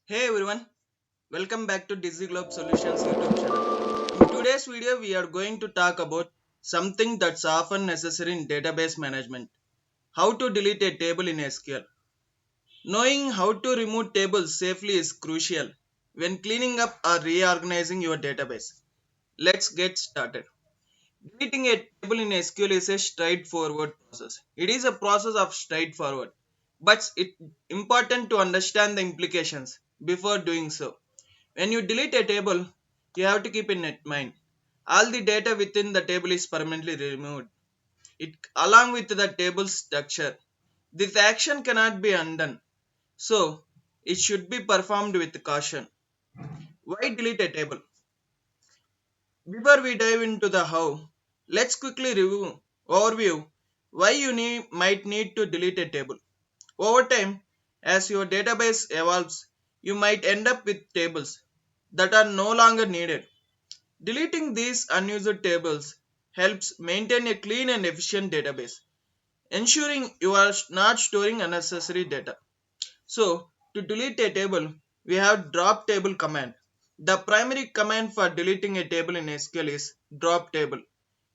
Hey everyone, welcome back to Dizzy Globe Solutions YouTube channel. In today's video, we are going to talk about something that's often necessary in database management: how to delete a table in SQL. Knowing how to remove tables safely is crucial when cleaning up or reorganizing your database. Let's get started. Deleting a table in SQL is a straightforward process. It is a process of straightforward, but it's important to understand the implications before doing so. When you delete a table, you have to keep in mind all the data within the table is permanently removed. It along with the table structure. This action cannot be undone, so it should be performed with caution. Why delete a table? Before we dive into the how, let's quickly review overview why you might need to delete a table. Over time, as your database evolves, you might end up with tables that are no longer needed. Deleting these unused tables helps maintain a clean and efficient database, ensuring you are not storing unnecessary data. So, to delete a table, we have drop table command. The primary command for deleting a table in SQL is drop table.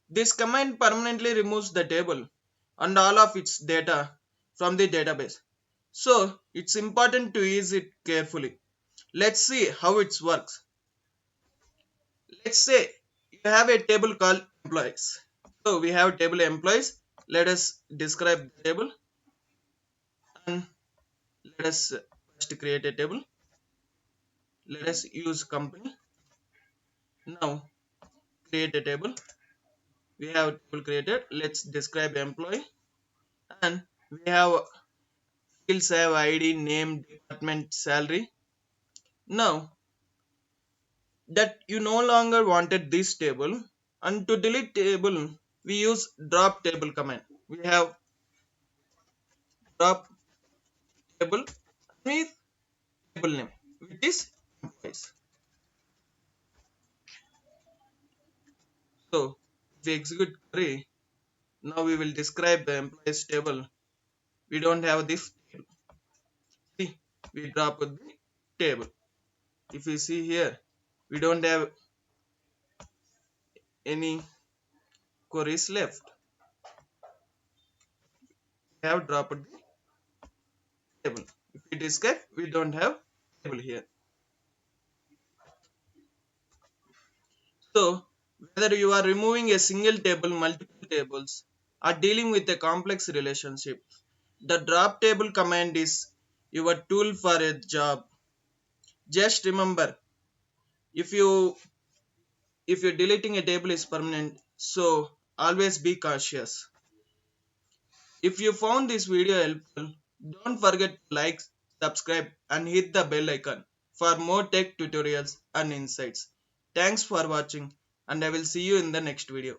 This command permanently removes the table and all of its data from the database. So, it's important to use it carefully. Let's see how it works. Let's say you have a table called employees. So we have table employees. Let us describe the table and let us first create a table. Let us use company. Now create a table. We have table created. Let's describe employee and we have fields have ID, name, department, salary. Now that you no longer wanted this table and to delete table we use drop table command. We have drop table with table name which is employees. So if we execute query, now we will describe the employees table. We don't have this table. See, we drop the table. If you see here, we don't have any queries left. We have dropped the table. If we describe, we don't have table here. So whether you are removing a single table, multiple tables, or dealing with a complex relationship, the drop table command is your tool for a job. Just remember, if you if you're deleting a table is permanent, so always be cautious. If you found this video helpful, don't forget to like, subscribe and hit the bell icon for more tech tutorials and insights. Thanks for watching and I will see you in the next video.